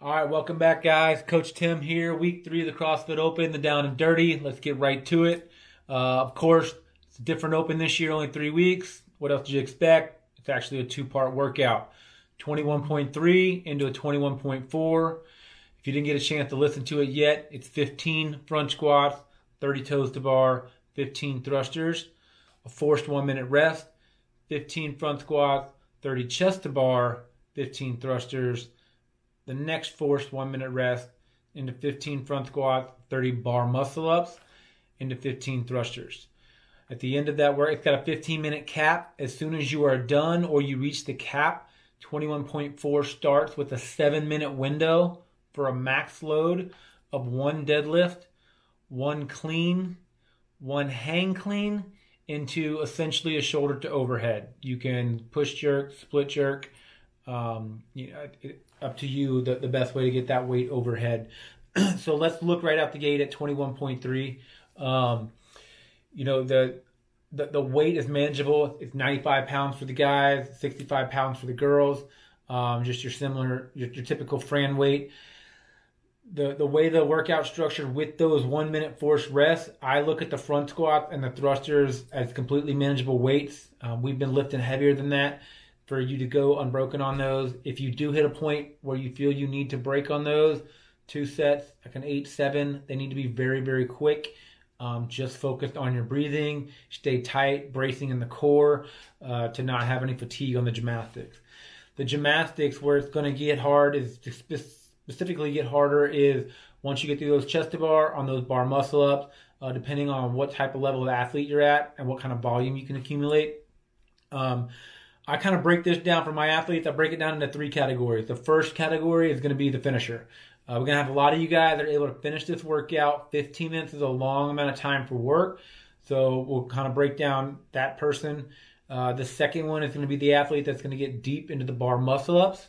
All right, welcome back, guys. Coach Tim here. Week 3 of the CrossFit Open, the down and dirty. Let's get right to it. Of course, it's a different Open this year, only 3 weeks. What else did you expect? It's actually a 2-part workout. 21.3 into a 21.4. If you didn't get a chance to listen to it yet, it's 15 front squats, 30 toes to bar, 15 thrusters, a forced 1-minute rest, 15 front squats, 30 chest to bar, 15 thrusters, the next forced 1-minute rest into 15 front squats, 30 bar muscle ups, into 15 thrusters. At the end of that work, it's got a 15-minute cap. As soon as you are done or you reach the cap, 21.4 starts with a 7-minute window for a max load of 1 deadlift, 1 clean, 1 hang clean into essentially a shoulder to overhead. You can push jerk, split jerk, up to you the best way to get that weight overhead. So let's look right out the gate at 21.3. The weight is manageable. It's 95 pounds for the guys, 65 pounds for the girls. Just your typical Fran weight. The way the workout structured with those 1-minute forced rests, I look at the front squat and the thrusters as completely manageable weights. We've been lifting heavier than that for you to go unbroken on those. If you do hit a point where you feel you need to break on those, 2 sets, like an 8-7, they need to be very, very quick. Just focused on your breathing, stay tight, bracing in the core to not have any fatigue on the gymnastics. The gymnastics where it's going to get hard is to specifically get harder is once you get through those chest to bar on those bar muscle ups, depending on what type of level of athlete you're at and what kind of volume you can accumulate. I kind of break this down for my athletes. I break it down into 3 categories. The first category is going to be the finisher. We're going to have a lot of you guys that are able to finish this workout. 15 minutes is a long amount of time for work. So we'll kind of break down that person. The second one is going to be the athlete that's going to get deep into the bar muscle ups.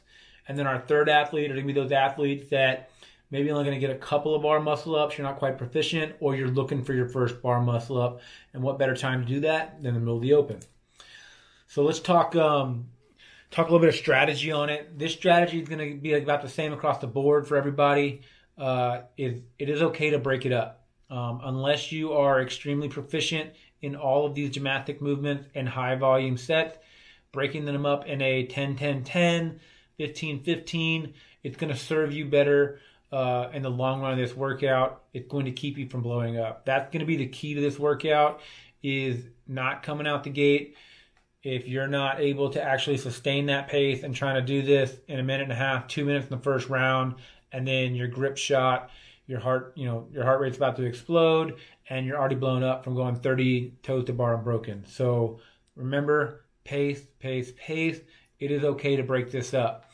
And then our third athlete are going to be those athletes that maybe only going to get a couple of bar muscle ups. You're not quite proficient, or you're looking for your first bar muscle up. And what better time to do that than in the middle of the open? So let's talk a little bit of strategy on it. This strategy is going to be about the same across the board for everybody. It is okay to break it up. Unless you are extremely proficient in all of these gymnastic movements and high volume sets, breaking them up in a 10-10-10, 15-15, it's going to serve you better in the long run of this workout. It's going to keep you from blowing up. That's going to be the key to this workout, is not coming out the gate. If you're not able to actually sustain that pace and trying to do this in a minute and a half, 2 minutes in the first round, and then your grip shot, your heart rate's about to explode, and you're already blown up from going 30 toes to bar unbroken. So remember, pace, pace, pace. It is okay to break this up.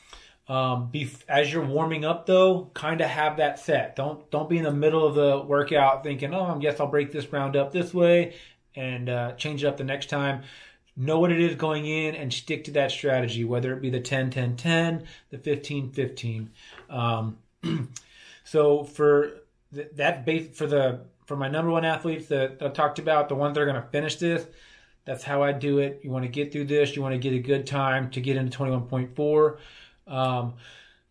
As you're warming up, though, kind of have that set. Don't be in the middle of the workout thinking, oh, I guess I'll break this round up this way and change it up the next time. Know what it is going in and stick to that strategy, whether it be the 10-10-10, the 15-15. So for that base for my number 1 athletes that I talked about, the ones that are going to finish this, that's how I do it. You want to get through this. You want to get a good time to get into 21.4.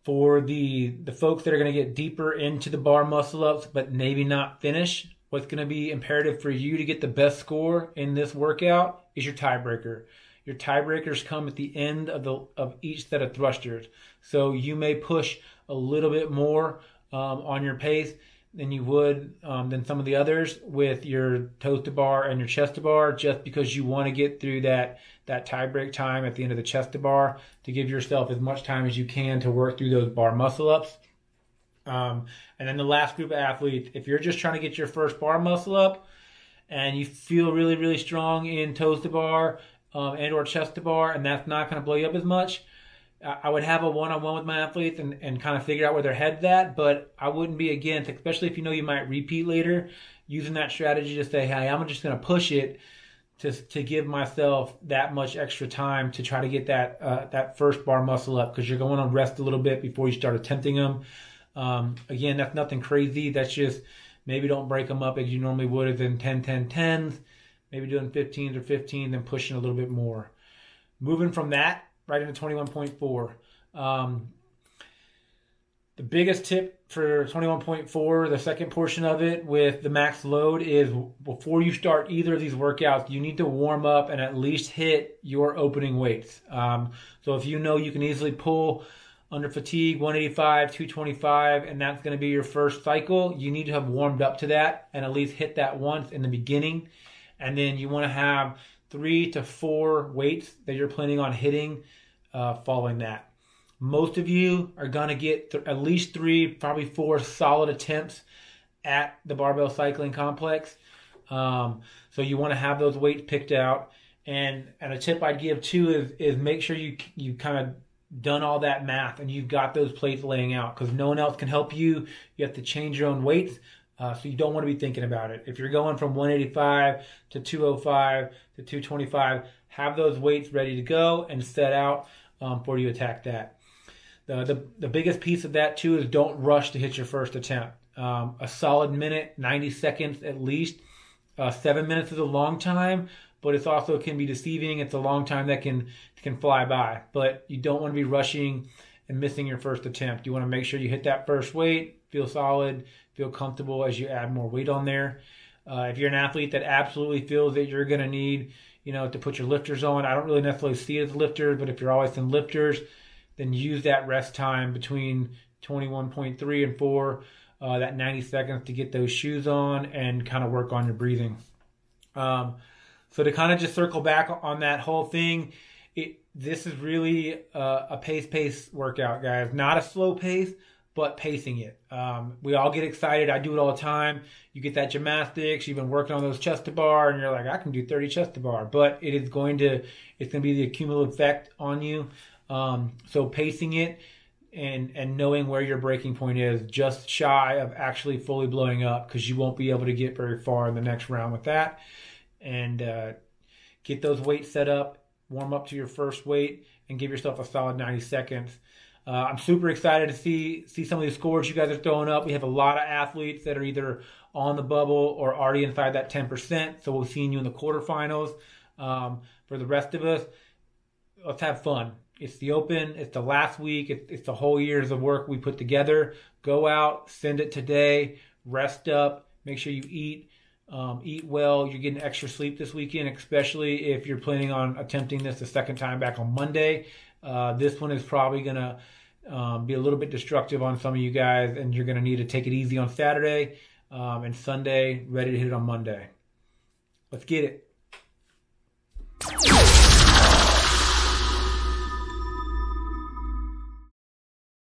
For the folks that are going to get deeper into the bar muscle ups but maybe not finish, what's going to be imperative for you to get the best score in this workout is your tiebreaker. Your tiebreakers come at the end of each set of thrusters. So you may push a little bit more on your pace than you would than some of the others with your toes to bar and your chest to bar, just because you want to get through that tiebreak time at the end of the chest to bar to give yourself as much time as you can to work through those bar muscle ups. And then the last group of athletes, if you're just trying to get your first bar muscle up and you feel really, really strong in toes to bar and or chest to bar, and that's not going to blow you up as much, I would have a one-on-one with my athletes and kind of figure out where their head's at, but I wouldn't be against, especially if you know you might repeat later, using that strategy to say, hey, I'm just going to push it to give myself that much extra time to try to get that first bar muscle up, because you're going to rest a little bit before you start attempting them. Again, that's nothing crazy. That's just maybe don't break them up as you normally would as in 10-10-10s, maybe doing 15s or 15, then pushing a little bit more. Moving from that right into 21.4. The biggest tip for 21.4, the second portion of it with the max load, is before you start either of these workouts, you need to warm up and at least hit your opening weights. So if you know you can easily pull under fatigue 185, 225, and that's going to be your first cycle, you need to have warmed up to that and at least hit that once in the beginning. And then you want to have 3 to 4 weights that you're planning on hitting following that. Most of you are going to get at least 3, probably 4 solid attempts at the barbell cycling complex. So you want to have those weights picked out. And a tip I'd give too is make sure you kind of done all that math and you've got those plates laying out, because no one else can help you. You have to change your own weights. So you don't want to be thinking about it. If you're going from 185 to 205 to 225, have those weights ready to go and set out before you attack that. The biggest piece of that too is don't rush to hit your first attempt. A solid minute, 90 seconds at least. 7 minutes is a long time, but it's also can be deceiving. It's a long time that can fly by. But you don't want to be rushing and missing your first attempt. You want to make sure you hit that first weight, feel solid, feel comfortable as you add more weight on there. If you're an athlete that absolutely feels that you're going to need, to put your lifters on, I don't really necessarily see it as lifters, but if you're always in lifters, then use that rest time between 21.3 and 4, that 90 seconds to get those shoes on and kind of work on your breathing. So to kind of just circle back on that whole thing, this is really a pace workout, guys. Not a slow pace, but pacing it. We all get excited. I do it all the time. You get that gymnastics, you've been working on those chest to bar, and you're like, I can do 30 chest to bar. But it's going to be the cumulative effect on you. So pacing it and knowing where your breaking point is, just shy of actually fully blowing up, because you won't be able to get very far in the next round with that. And get those weights set up, warm up to your first weight, and give yourself a solid 90 seconds. I'm super excited to see some of these scores you guys are throwing up. We have a lot of athletes that are either on the bubble or already inside that 10%. So we'll see you in the quarterfinals. For the rest of us, let's have fun. It's the Open. It's the last week. It's the whole year's of work we put together. Go out, send it today, rest up, make sure you eat well. You're getting extra sleep this weekend, especially if you're planning on attempting this the second time back on Monday. This one is probably going to be a little bit destructive on some of you guys, and you're going to need to take it easy on Saturday and Sunday, ready to hit it on Monday. Let's get it.